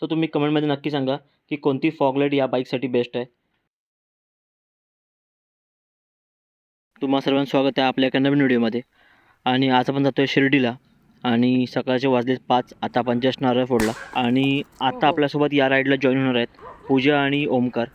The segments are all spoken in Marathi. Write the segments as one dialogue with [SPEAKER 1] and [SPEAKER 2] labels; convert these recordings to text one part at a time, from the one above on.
[SPEAKER 1] सो तुम्ही कमेंटमध्ये नक्की सांगा की कोणती फॉग लाईट या बाईकसाठी बेस्ट आहे. तुम्हा सर्वांचं स्वागत आहे आपल्या एका नवीन व्हिडिओमध्ये. आणि आज आपण जातो आहे शिर्डीला आणि सकाळचे वाजले 5. आता आपण जस्ट नारळ फोडला आणि आता आपल्यासोबत या राईडला जॉईन होणार आहेत पूजा आणि ओमकार.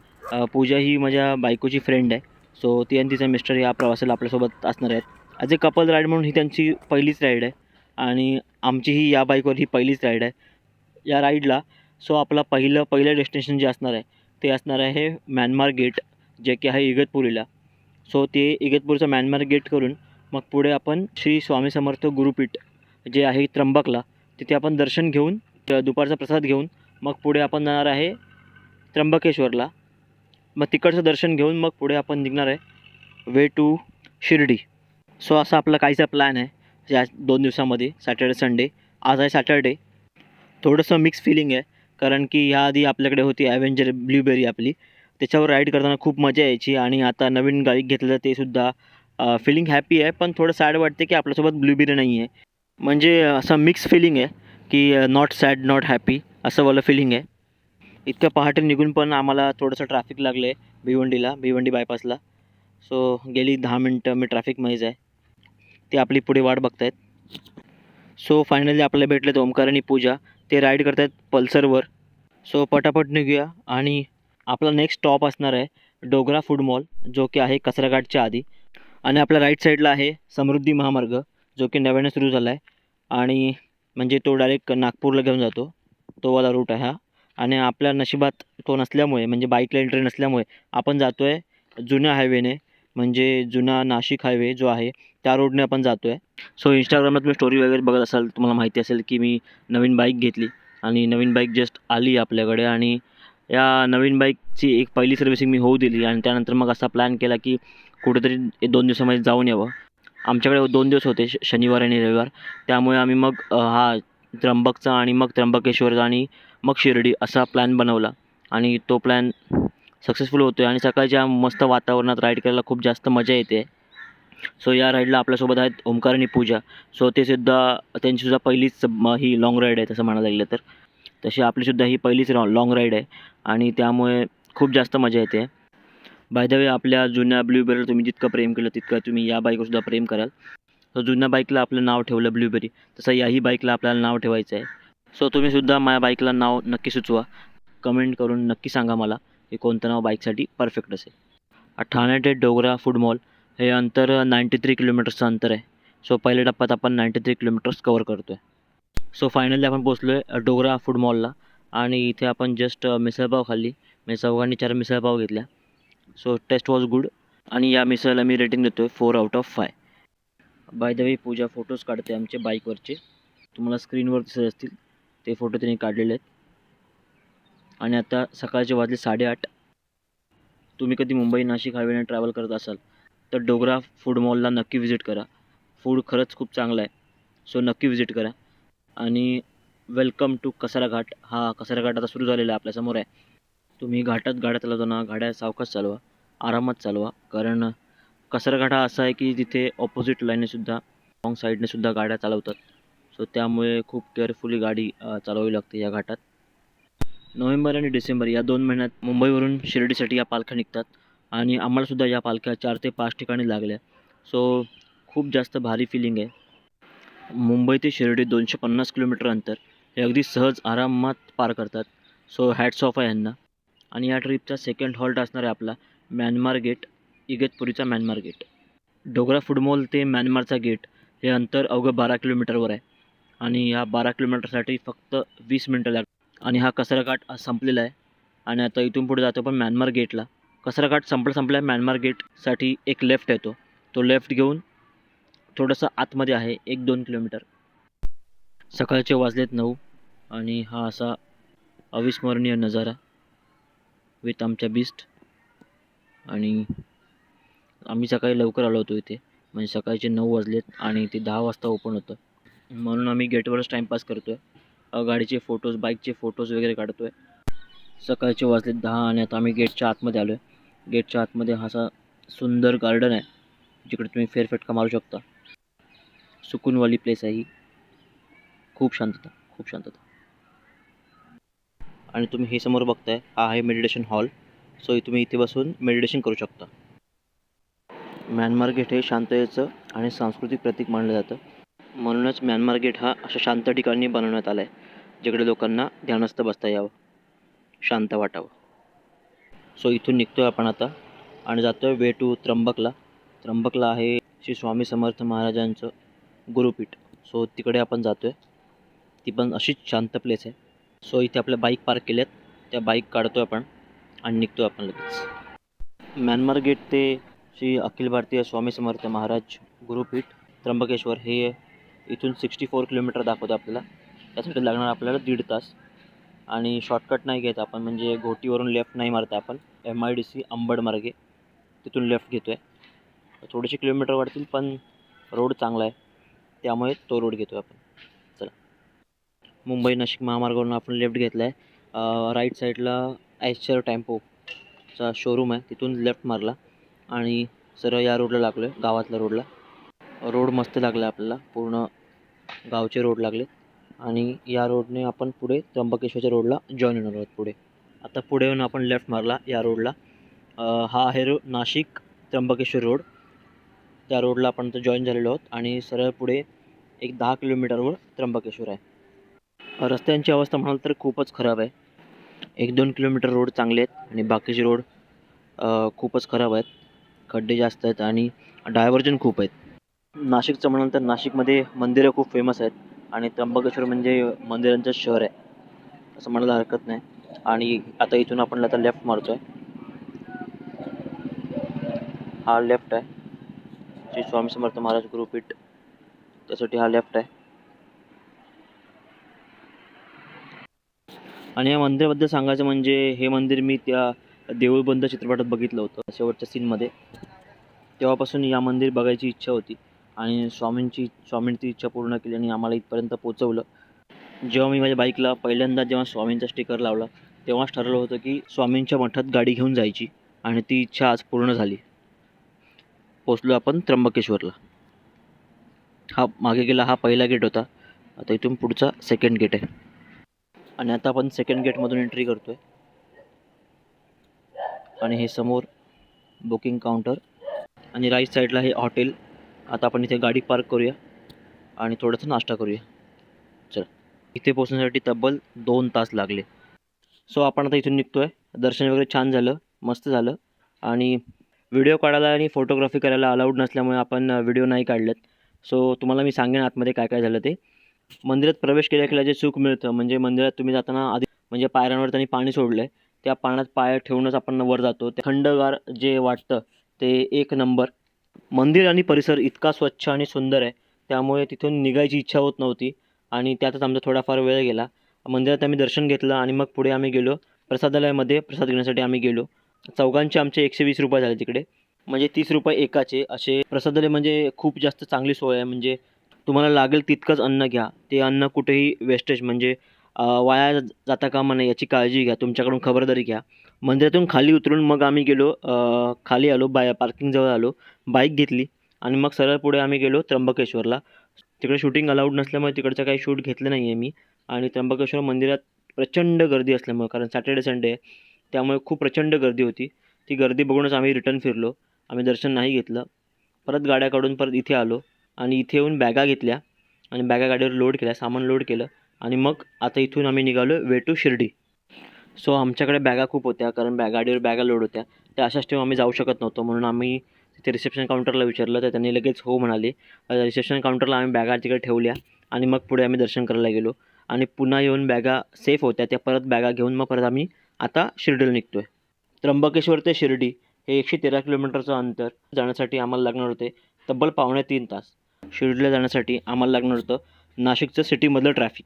[SPEAKER 1] पूजा ही माझ्या बायकोची फ्रेंड आहे. सो ती आणि तिचा मिस्टर या प्रवासाला आपल्यासोबत असणार आहेत. ॲज ए कपल राईड म्हणून ही त्यांची पहिलीच राईड आहे आणि आमची ही या बाईकवर ही पहिलीच राईड आहे या राईडला. सो आपला पहिलं डेस्टिनेशन जे असणार आहे ते असणार आहे म्यानमार गेट, जे की आहे इगतपुरीला. सो ते इगतपुरीचं म्यानमार गेट करून मग पुढे आपण श्री स्वामी समर्थ गुरुपीठ जे आहे त्र्यंबकला, तिथे आपण दर्शन घेऊन दुपारचा प्रसाद घेऊन मग पुढे आपण जाणार आहे त्र्यंबकेश्वरला. मग तिकडचं दर्शन घेऊन मग पुढे आपण निघणार आहे वे टू शिर्डी. सो असा आपला काहीसा प्लॅन आहे या 2 दिवसामध्ये, सॅटर्डे संडे. आज आहे सॅटर्डे. थोडंसं मिक्स फिलिंग आहे कारण की ह्याआधी आपल्याकडे होती ॲव्हेंजर ब्ल्यूबेरी आपली, त्याच्यावर राईड करताना खूप मजा यायची. आणि आता नवीन बाईक घेतलं ते सुद्धा फिलिंग हॅपी आहे, पण थोडं सॅड वाटते की आपल्यासोबत ब्ल्यूबेरी नाही आहे. म्हणजे असं मिक्स फिलिंग आहे की नॉट सॅड नॉट हॅपी असं वालं फिलिंग आहे. इतक्या पहाटे निघून पण आम्हाला थोडंसं ट्रॅफिक लागलं आहे भिवंडी बायपासला. सो गेली 10 मिनटं मी ट्रॅफिकमध्येच आहे. ते आपली पुढे वाट बघतायत. सो फायनली आपल्याला भेटलेत ओमकार आणि पूजा. ते राईड करत आहेत पल्सरवर. सो पटापट निघूया. आणि आपला नेक्स्ट स्टॉप असणार आहे डोगरा फूड मॉल, जो की आहे कसराघाटच्या आधी. आणि आपल्या राईट साईडला आहे समृद्धी महामार्ग, जो की नव्याने सुरू झाला आहे. आणि म्हणजे तो डायरेक्ट नागपूरला घेऊन जातो, तो वाला रूट आहे हा. आणि आपल्या नशिबात तो नसल्यामुळे, म्हणजे बाईकला एंट्री नसल्यामुळे आपण जातो आहे जुन्या हायवेने, म्हणजे जुना नाशिक हायवे जो आहे त्या रोडने आपण जातो आहे. सो इंस्टाग्रामला तुम्ही स्टोरी वगैरे बघत असाल, तुम्हाला माहिती असेल की मी नवीन बाईक घेतली आणि नवीन बाईक जस्ट आली आपल्याकडे. आणि या नवीन बाईकची एक पहिली सर्व्हिसिंग मी होऊ दिली आणि त्यानंतर मग असा प्लॅन केला की कुठेतरी 2 दिवसामध्ये जाऊन यावं. आमच्याकडे 2 दिवस होते, शनिवार आणि रविवार. त्यामुळे आम्ही मग हा त्र्यंबकचा आणि मग त्र्यंबकेश्वरचा आणि मग शिर्डी असा प्लॅन बनवला. आणि तो प्लॅन सक्सेसफुल होतो आहे आणि सकाळच्या मस्त वातावरणात राईड करायला खूप जास्त मजा येते. सो या राईडला आपल्यासोबत आहेत ओमकार आणि पूजा. सो त्यांचीसुद्धा पहिलीच ही लाँग राईड आहे तसं म्हणायला लागलं तर. तशी आपलीसुद्धा ही पहिलीच लाँग राईड आहे आणि त्यामुळे खूप जास्त मजा येते. बाय द वे, आपल्या जुन्या ब्ल्यूबेरीला तुम्ही जितकं प्रेम केलं तितकं तुम्ही या बाईकवरसुद्धा प्रेम कराल. सो जुन्या बाईकला आपलं नाव ठेवलं ब्ल्यूबेरी, तसं याही बाईकला आपल्याला नाव ठेवायचं आहे. सो तुम्हीसुद्धा माझ्या बाईकला नाव नक्की सुचवा. कमेंट करून नक्की सांगा मला की कोणतं नाव बाईकसाठी परफेक्ट असेल. ठाणे ते डोगरा फूड मॉल हे अंतर 93 किलोमीटर्सचं अंतर आहे. सो पहिल्या टप्प्यात आपण 93 किलोमीटर्स कवर करतो आहे. सो फायनली आपण पोचलो आहे डोगरा फूड मॉलला. आणि इथे आपण जस्ट मिसळपाव खाल्ली. मी चौघांनी 4 मिसळपाव घेतल्या. So taste was good. आणि या मिसळला मी रेटिंग देतो आहे 4 out of 5. By the way, Pooja photos काढते आमचे बाईकवरचे. तुम्हाला स्क्रीनवर दिसत असतील ते फोटो त्यांनी काढलेले आहेत. आणि आता सकाळचे वाजले 8:30. तुम्ही कधी मुंबई नाशिक हायवेने ट्रॅव्हल करत असाल तर डोगरा फूड मॉलला नक्की व्हिजिट करा. फूड खरंच खूप चांगलं आहे. सो नक्की व्हिजिट करा. आणि वेलकम टू कसारा घाट. हा कसारा घाट आता सुरू झालेला आहे, आपल्यासमोर आहे. तुम्ही घाटात गाड्या चालवताना गाड्या सावकाश चालवा, आरामात चालवा. कारण कसारा घाट हा असा आहे की तिथे ऑपोजिट लाईननेसुद्धा रॉंग साईडनेसुद्धा गाड्या चालवतात. सो त्यामुळे खूप केअरफुली गाडी चालवावी लागते या घाटात. नोव्हेंबर आणि डिसेंबर या 2 महिन्यात मुंबईवरून शिर्डीसाठी या पालख्या निघतात. आणि आम्हालासुद्धा या पालख्या 4 ते 5 ठिकाणी लागल्या. सो खूप जास्त भारी फिलिंग आहे. मुंबई ते शिर्डी 250 किलोमीटर अंतर हे अगदी सहज आरामात पार करतात. सो हॅट्स ऑफ आहे यांना. आणि या ट्रिपचा सेकंड हॉल्ट असणार आहे आपला म्यानमार गेट, इगतपुरीचा Myanmar gate. Dogra food mall ते म्यानमारचा गेट हे अंतर अवघं 12 किलोमीटरवर आहे. आणि ह्या 12 किलोमीटरसाठी फक्त 20 मिनटं लागतात. आणि हा कसारा घाट संपलेला आहे. आणि आता इथून पुढे जातो पण म्यानमार गेटला. कसारा घाट संपला आहे. म्यानमार गेटसाठी एक लेफ्ट येतो, तो लेफ्ट घेऊन थोडंसं आतमध्ये आहे 1-2 किलोमीटर. सकाळचे वाजलेत 9 आणि हा असा अविस्मरणीय नजारा विथ आमच्या बीस्ट. आणि आम्ही सकाळी लवकर आलो होतो इथे, म्हणजे सकाळचे 9 वाजलेत आणि ते 10 वाजता ओपन होतं. म्हणून आम्ही गेटवरच टाईमपास करतो आहे. गाडीचे फोटोज, बाईकचे फोटोज वगैरे काढतो आहे. सकाळचे वाजलेत 10 आणि आता आम्ही गेटच्या आतमध्ये आलो आहे. गेटच्या आतमध्ये हा असा सुंदर गार्डन आहे, जिकडे तुम्ही फेरफटका मारू शकता. सुकूनवाली प्लेस आहे ही. खूप शांतता, खूप शांतता. आणि तुम्ही हे समोर बघताय हा आहे मेडिटेशन हॉल. सो तुम्ही इथे बसून मेडिटेशन करू शकता. म्यानमार गेट हे शांततेचं आणि सांस्कृतिक प्रतीक मानलं जातं. म्हणूनच म्यानमार गेट हा अशा शांत ठिकाणी बनवण्यात आला आहे जिकडे लोकांना ध्यानस्थ बसता यावं, शांत वाटावं. सो इथून निघतो आहे आपण आता आणि जातो आहे वे टू त्र्यंबकला. त्र्यंबकला आहे श्री स्वामी समर्थ महाराजांचं गुरुपीठ. सो तिकडे आपण जातो आहे. ती पण अशीच शांत प्लेस आहे. सो इथे आपल्या बाईक पार्क केल्यात, त्या बाईक काढतो आपण आणि निघतो आपण लगेच. म्यानमार गेट ते श्री अखिल भारतीय स्वामी समर्थ महाराज गुरुपीठ त्र्यंबकेश्वर हे इथून 64 किलोमीटर दाखवतं आपल्याला. त्यासाठी लागणार आपल्याला 1.5 तास. आणि शॉर्टकट नाही घेत आपण, म्हणजे घोटीवरून लेफ्ट नाही मारता आपण. MIDC अंबड मार्गे तिथून लेफ्ट घेतो आहे. थोडेसे किलोमीटर वाढतील पण रोड चांगला आहे, त्यामुळे तो रोड घेतो आहे आपण. चला, मुंबई नाशिक महामार्गावरून आपण लेफ्ट घेतला आहे. राईट साईडला आयशर टेम्पोचा शोरूम आहे, तिथून लेफ्ट मारला आणि सरळ या रोडला लागलो आहे, गावातल्या रोडला. रोड मस्त लागला आपल्याला, पूर्ण गावचे रोड लागले आणि या रोडने आपण पुढे त्र्यंबकेश्वरच्या रोडला जॉईन होणार आहोत. पुढे आता पुढे येऊन आपण लेफ्ट मारला या रोडला. हा आहे नाशिक त्र्यंबकेश्वर रोड. त्या रोडला आपण तर जॉईन झालेलो आहोत आणि सरळ पुढे एक 10 किलोमीटरवर त्र्यंबकेश्वर आहे. रस्त्यांची अवस्था म्हणाल तर खूपच खराब आहे. 1-2 किलोमीटर रोड चांगले आहेत आणि बाकीचे रोड खूपच खराब आहेत. खड्डे जास्त आहेत आणि डायव्हर्जन खूप आहेत. नाशिकचं म्हणाल तर नाशिकमध्ये मंदिरं खूप फेमस आहेत आणि त्र्यंबकेश्वर म्हणजे मंदिरांचं शहर आहे असं म्हणायला हरकत नाही. आणि आता इथून आपण आता लेफ्ट मारतो आहे. हा लेफ्ट आहे श्री स्वामी समर्थ महाराज गुरुपीठ, त्यासाठी हा लेफ्ट आहे. आणि या मंदिराबद्दल सांगायचं म्हणजे हे मंदिर मी त्या देऊळ बंद चित्रपटात बघितलं होतं शेवटच्या सीनमध्ये. तेव्हापासून या मंदिर बघायची इच्छा होती आणि स्वामींनी ती इच्छा पूर्ण केली आणि आम्हाला इथपर्यंत पोचवलं. जेव्हा मी माझ्या बाईकला पहिल्यांदा जेव्हा स्वामींचा स्टिकर लावला तेव्हाच ठरवलं होतं की स्वामींच्या मठात गाडी घेऊन जायची आणि ती इच्छा आज पूर्ण झाली. पोचलो आपण त्र्यंबकेश्वरला. हा मागे गेला हा पहिला गेट होता, आता इथून पुढचा सेकंड गेट आहे आणि आता आपण सेकंड गेटमधून एंट्री करतो आहे. आणि हे समोर बुकिंग काउंटर आणि राईट साईडला हे हॉटेल. आता आपण इथे गाडी पार्क करूया आणि थोडंसं नाश्ता करूया. चला, इथे पोचण्यासाठी तब्बल 2 तास लागले. सो आपण आता इथून निघतो आहे. दर्शन वगैरे छान झालं, मस्त झालं. आणि व्हिडिओ काढायला आणि फोटोग्राफी करायला अलाउड नसल्यामुळे आपण व्हिडिओ नाही काढलेत. सो तुम्हाला मी सांगेन आतमध्ये काय काय झालं ते. मंदिरात प्रवेश केल्या केल्या जे सुख मिळतं म्हणजे मंदिरात तुम्ही जाताना आधी म्हणजे पायऱ्यांवर त्यांनी पाणी सोडलं आहे, त्या पाण्यात पाय ठेवूनच आपण वर जातो. ते थंडगार जे वाटतं ते एक नंबर. मंदिर आणि परिसर इतका स्वच्छ आणि सुंदर आहे त्यामुळे तिथून निघायची इच्छा होत नव्हती आणि त्यातच आमचा थोडाफार वेळ गेला. मंदिरात आम्ही दर्शन घेतलं आणि मग पुढे आम्ही गेलो प्रसादालयामध्ये. प्रसाद घेण्यासाठी आम्ही गेलो. चौघांचे आमचे 120 रुपये झाले तिकडे, म्हणजे 30 रुपये एकाचे. असे प्रसादालय म्हणजे खूप जास्त चांगली सोय आहे. म्हणजे तुम्हाला लागेल तितकंच अन्न घ्या, ते अन्न कुठेही वेस्टेज म्हणजे वाया जाता कामा नये याची काळजी घ्या, तुमच्याकडून खबरदारी घ्या. मंदिरातून खाली उतरून मग आम्ही गेलो, खाली आलो, पार्किंगजवळ आलो, बाईक घेतली आणि मग सरळ पुढे आम्ही गेलो त्र्यंबकेश्वरला. तिकडे शूटिंग अलाउड नसल्यामुळे तिकडचं काही शूट घेतलं नाही आहे मी. आणि त्र्यंबकेश्वर मंदिरात प्रचंड गर्दी असल्यामुळे, कारण सॅटर्डे संडे आहे त्यामुळे खूप प्रचंड गर्दी होती. ती गर्दी बघूनच आम्ही रिटर्न फिरलो, आम्ही दर्शन नाही घेतलं. परत गाड्या काढून परत इथे आलो आणि इथे येऊन बॅगा घेतल्या आणि बॅगा गाडीवर लोड केल्या, सामान लोड केलं आणि मग आता इथून आम्ही निघालो वे टू शिर्डी. सो आमच्याकडे बॅगा खूप होत्या, कारण गाडीवर बॅगा लोड होत्या, त्या अशाच ठेवून आम्ही जाऊ शकत नव्हतो. म्हणून आम्ही तिथे रिसेप्शन काउंटरला विचारलं तर त्यांनी लगेच हो म्हणाले. रिसेप्शन काउंटरला आम्ही बॅगा तिकडे ठेवल्या आणि मग पुढे आम्ही दर्शन करायला गेलो आणि पुन्हा येऊन बॅगा सेफ होत्या, त्या परत बॅगा घेऊन मग परत आम्ही आता शिर्डीला निघतो आहे. त्र्यंबकेश्वर ते शिर्डी हे 113 किलोमीटरचं अंतर जाण्यासाठी आम्हाला लागणार होते तब्बल 2.5 तास. शिर्डीला जाण्यासाठी आम्हाला लागणार होतं नाशिकचं सिटीमधलं ट्रॅफिक.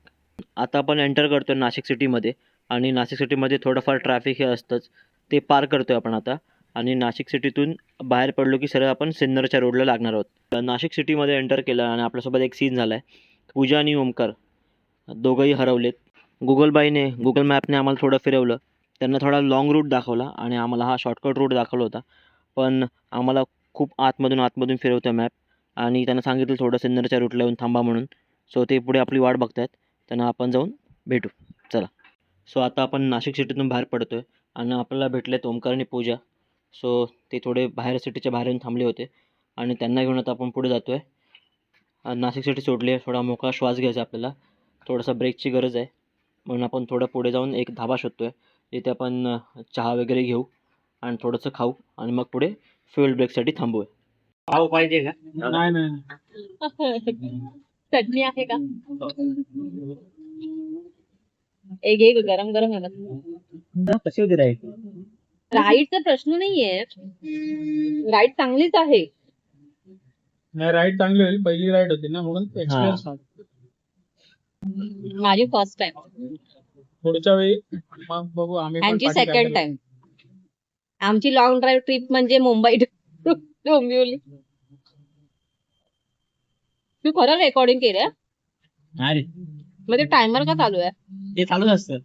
[SPEAKER 1] आता आपण एंटर करतो आहे नाशिक सिटीमध्ये आणि नाशिक सिटीमध्ये थोडंफार ट्रॅफिक हे असतंच, ते पार करतो आहे आपण आता. आणि नाशिक सिटीतून बाहेर पडलो की सरळ आपण सिन्नरच्या रोडला लागणार आहोत. नाशिक सिटीमध्ये एंटर केलं आणि आपल्यासोबत एक सीन झाला आहे. पूजा आणि ओमकार दोघंही हरवलेत. गुगल मॅपने आम्हाला थोडं फिरवलं, त्यांना थोडा लाँग रूट दाखवला आणि आम्हाला हा शॉर्टकट रूट दाखवला होता. पण आम्हाला खूप आतमधून फिरवतो मॅप आणि त्यांना सांगितलं थोडं सिन्नरच्या रूटला येऊन थांबा म्हणून. सो ते पुढे आपली वाट बघतायत, त्यांना आपण जाऊन भेटू. चला. सो आता आपण नाशिक सिटीतून बाहेर पडतो आहे आणि आपल्याला भेटलेत ओमकार आणि पूजा. सो ते थोडे बाहेर सिटीच्या बाहेर येऊन थांबले होते आणि त्यांना घेऊन आता आपण पुढे जातो आहे. नाशिक सिटी सोडली आहे. थोडा मोकळा श्वास घ्यायचा आपल्याला. थोडासा ब्रेकची गरज आहे. म्हणून आपण थोडं पुढे जाऊन एक धाबा शोधतो आहे. जिथे आपण चहा वगैरे घेऊ आणि थोडंसं खाऊ आणि मग पुढे फ्युएल ब्रेकसाठी थांबू.
[SPEAKER 2] पाव पाहिजे का?
[SPEAKER 3] नाही नाही
[SPEAKER 4] चटणी आहे का? एक एक गरम गरम आहे ना.
[SPEAKER 2] कशी होती राईड?
[SPEAKER 4] राईडचा प्रश्न नाहीये. राईड चांगलीच आहे.
[SPEAKER 3] नाही राईड चांगली होईल. पहिली राईड होती ना म्हणून एक्सपिरियन्स
[SPEAKER 4] माझी फर्स्ट टाइम.
[SPEAKER 3] पुढच्या वेळी मग बघू आम्ही पण
[SPEAKER 4] यांची
[SPEAKER 3] party
[SPEAKER 4] सेकंड
[SPEAKER 3] करायला.
[SPEAKER 4] टाइम. आमची लॉंग ड्राईव्ह ट्रिप म्हणजे मुंबई to डोंबिवली. तू खरं रेकॉर्डिंग केलंय?
[SPEAKER 2] अरे
[SPEAKER 4] मग ते टायमर का चालू आहे?
[SPEAKER 2] ते चालूच असतं.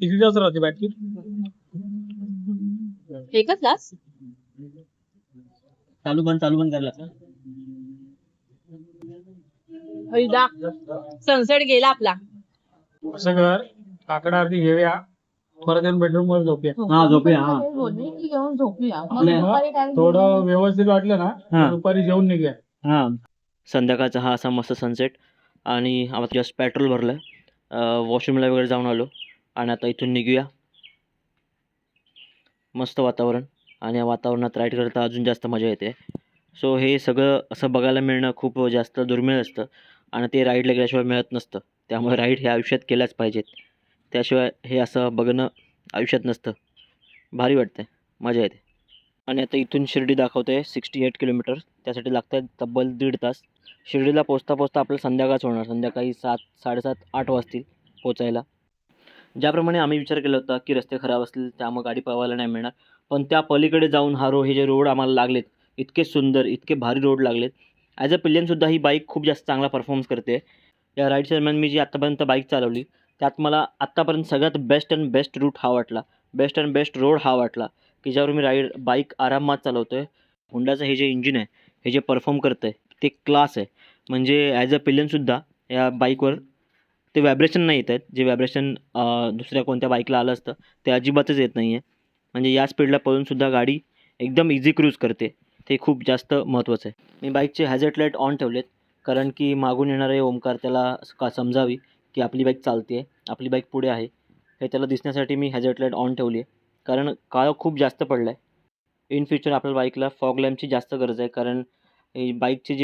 [SPEAKER 3] किती दिवस राहते बॅटरी?
[SPEAKER 4] एकच तास?
[SPEAKER 2] चालू बंद करायला.
[SPEAKER 4] सनसेट गेला आपला.
[SPEAKER 3] असं कर काकडा आरती घेऊया परत येऊन बेडरूम वर झोपूया.
[SPEAKER 2] हा झोपूया. हा
[SPEAKER 4] घेऊन झोपूया.
[SPEAKER 3] थोडं व्यवस्थित वाटलं ना
[SPEAKER 2] हा.
[SPEAKER 3] तर दुपारी जेवून निघूया.
[SPEAKER 2] हा
[SPEAKER 1] संध्याकाळचा हा असा मस्त सनसेट आणि आम्हाला जस्ट पेट्रोल भरलं आहे. वॉशरूमला वगैरे जाऊन आलो आणि आता इथून निघूया. मस्त वातावरण आणि या वातावरणात राईड करता अजून जास्त मजा येते. सो हे सगळं असं बघायला मिळणं खूप जास्त दुर्मिळ असतं आणि ते राईडला गेल्याशिवाय मिळत नसतं. त्यामुळे राईड हे आयुष्यात केल्याच पाहिजेत. त्याशिवाय हे असं बघणं आयुष्यात नसतं. भारी वाटतं, मजा येते. आणि आता इथून शिर्डी दाखवतं आहे 68 किलोमीटर. त्यासाठी लागतं आहे तब्बल 1.5 तास. शिर्डीला पोचता आपल्याला संध्याकाळच होणार. संध्याकाळी 7, 7:30, 8 वाजतील पोचायला. ज्याप्रमाणे आम्ही विचार केला होता की रस्ते खराब असतील त्यामुळे गाडी पळवायला नाही मिळणार, पण त्या पलीकडे जाऊन हे जे रोड आम्हाला लागलेत इतके सुंदर, इतके भारी रोड लागलेत. ॲज अ पिल्लियनसुद्धा ही बाईक खूप जास्त चांगला परफॉर्म्स करते. या राईडच्या दरम्यान मी जी आत्तापर्यंत बाईक चालवली त्यात मला आत्तापर्यंत सगळ्यात बेस्ट रूट हा वाटला. बेस्ट रोड हा वाटला की ज्यावर मी बाईक आरामात चालवतो आहे. होंडाचं हे जे इंजिन आहे, हे जे परफॉर्म करतं आहे ते क्लास आहे. म्हणजे ॲज अ पिल्लियनसुद्धा या बाईकवर ते व्हायब्रेशन नाही येत आहेत. जे व्हायब्रेशन दुसऱ्या कोणत्या बाईकला आलं असतं ते अजिबातच येत नाही आहे. म्हणजे या स्पीडला पळूनसुद्धा गाडी एकदम इझी क्रूज करते. ते खूप जास्त महत्त्वाचं आहे. मी बाईकचे हॅझर्ड लाईट ऑन ठेवलेत कारण की मागून येणारे ओमकार त्याला समजावी की आपली बाईक चालते आहे, आपली बाईक पुढे आहे, हे त्याला दिसण्यासाठी मी हॅझर्ड लाईट ऑन ठेवली आहे. कारण काळं खूप जास्त पडलं आहे. इन फ्युचर आपल्या बाईकला फॉग लॅम्पची जास्त गरज आहे. कारण बाईकचे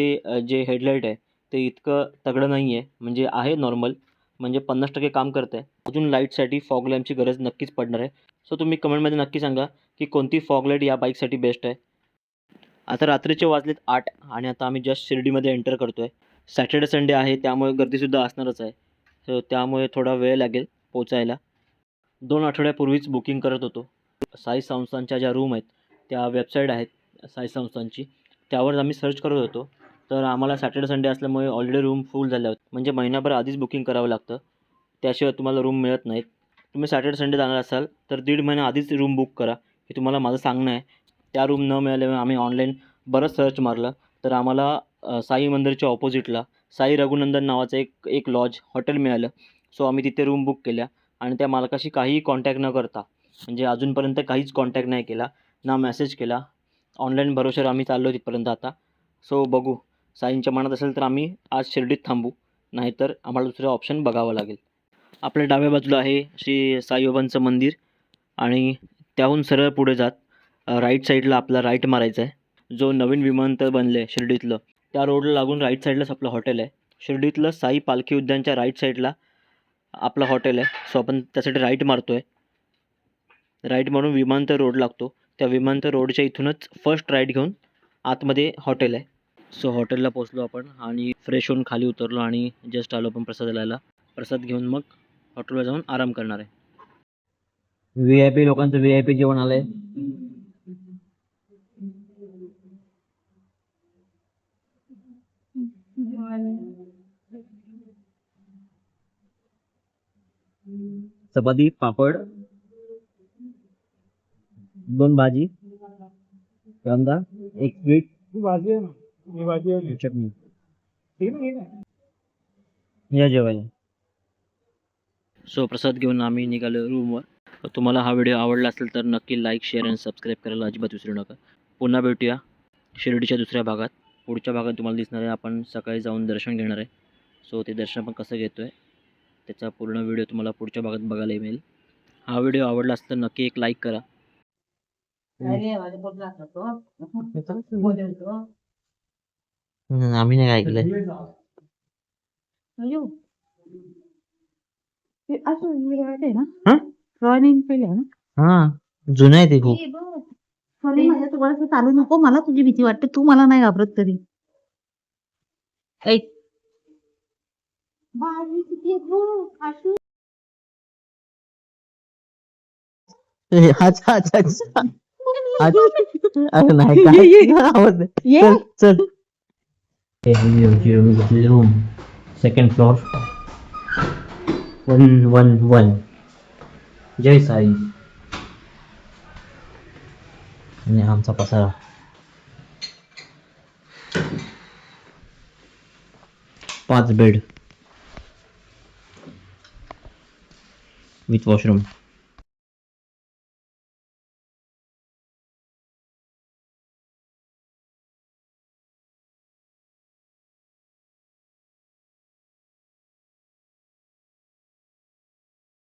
[SPEAKER 1] जे हेडलाईट आहे ते इतकं तगडं नाही आहे. म्हणजे आहे नॉर्मल, म्हणजे 50% काम करतं आहे. अजून लाईटसाठी फॉग लॅम्पची गरज नक्कीच पडणार आहे. सो तुम्ही कमेंटमध्ये नक्की सांगा की कोणती फॉग लाईट या बाईकसाठी बेस्ट आहे. आता रात्रीचे वाजलेत 8 आणि आता आम्ही जस्ट शिर्डीमध्ये एंटर करतो आहे. सॅटर्डे संडे आहे त्यामुळे गर्दीसुद्धा असणारच आहे. सो त्यामुळे थोडा वेळ लागेल पोचायला. 2 आठवड्यापूर्वीच बुकिंग करत होतो. साई संस्थांच्या ज्या रूम आहेत त्या वेबसाईट आहेत साई संस्थांची, त्यावर आम्ही सर्च करत होतो. तर आम्हाला सॅटर्डे संडे असल्यामुळे ऑलरेडी रूम फुल झाल्या होत्या. म्हणजे महिनाभर आधीच बुकिंग करावं लागतं, त्याशिवाय तुम्हाला रूम मिळत नाहीत. तुम्ही सॅटर्डे संडे जाणार असाल तर 1.5 महिना आधीच रूम बुक करा, हे तुम्हाला माझं सांगणं आहे. त्या रूम न मिळाल्यामुळे आम्ही ऑनलाईन बरंच सर्च मारलं तर आम्हाला साई मंदिरच्या ऑपोजिटला साई रघुनंदन नावाचं एक लॉज हॉटेल मिळालं. सो आम्ही तिथे रूम बुक केल्या आणि त्या मालकाशी काहीही कॉन्टॅक्ट न करता, म्हणजे अजूनपर्यंत काहीच कॉन्टॅक्ट नाही केला, ना मेसेज केला. ऑनलाईन भरोश्यावर आम्ही चाललो तिथपर्यंत आता. सो बघू, साईंच्या मनात असेल तर आम्ही आज शिर्डीत थांबू, नाहीतर आम्हाला दुसरं ऑप्शन बघावं लागेल. आपल्या डाव्या बाजूला आहे श्री साईबाबांचं मंदिर आणि त्याहून सरळ पुढे जात राईट साईडला आपला राईट मारायचा आहे. जो नवीन विमानतळ बनलं आहे शिर्डीतलं त्या रोडला लागून राईट साईडलाच आपलं हॉटेल आहे. शिर्डीतलं साई पालखी उद्यानच्या राईट साईडला आपलं हॉटेल आहे. सो आपण त्यासाठी राईट मारतो आहे. राईट मारून विमानतळ रोड लागतो. त्या विमानतळ रोडच्या इथूनच फर्स्ट राईट घेऊन आतमध्ये हॉटेल आहे. सो हॉटेलला पोचलो आपण आणि फ्रेश होऊन खाली उतरलो आणि जस्ट आलो आपण प्रसाद घ्यायला. प्रसाद घेऊन मग हॉटेलवर जाऊन आराम करणार आहे.
[SPEAKER 2] VIP लोकांचं VIP जेवण आलंय. चपाती, पापड, 2 भाजी, कांदा, 1 स्वीट,
[SPEAKER 3] ही भाजी आहे ना, ही भाजी आहे.
[SPEAKER 2] चटणी.
[SPEAKER 3] ही नाही ना.
[SPEAKER 2] या जेवायला.
[SPEAKER 1] सो प्रसाद घेऊन आम्ही निघालो रूमवर. तुम्हाला हा व्हिडिओ आवडला असेल तर नक्की लाईक शेअर आणि सबस्क्राईब करायला अजिबात विसरू नका. पुन्हा भेटूया शिर्डीच्या दुसऱ्या भागात. पुढच्या भागात तुम्हाला दिसणार आहे आपण सकाळी जाऊन दर्शन घेणार आहे. सो ते दर्शन पण कसं घेतो आहे त्याचा पूर्ण व्हिडिओ तुम्हाला पुढच्या भागात बघायला मिळेल. हा व्हिडिओ आवडला असेल तर नक्की एक लाईक करा.
[SPEAKER 2] आम्ही नाही ऐकलंय. हा जुनं आहे ते खूप.
[SPEAKER 5] तुम्हाला चालू नको, मला तुझी भीती वाटते, तू मला नाही घाबरत तरी. ऐक.
[SPEAKER 2] अच्छा अच्छा अच्छा. अरे नाही काय आवाज नाही. चल चल. Room second floor 111. जय साई. आणि आमचा पसारा 5 बेड विथ वॉशरूम.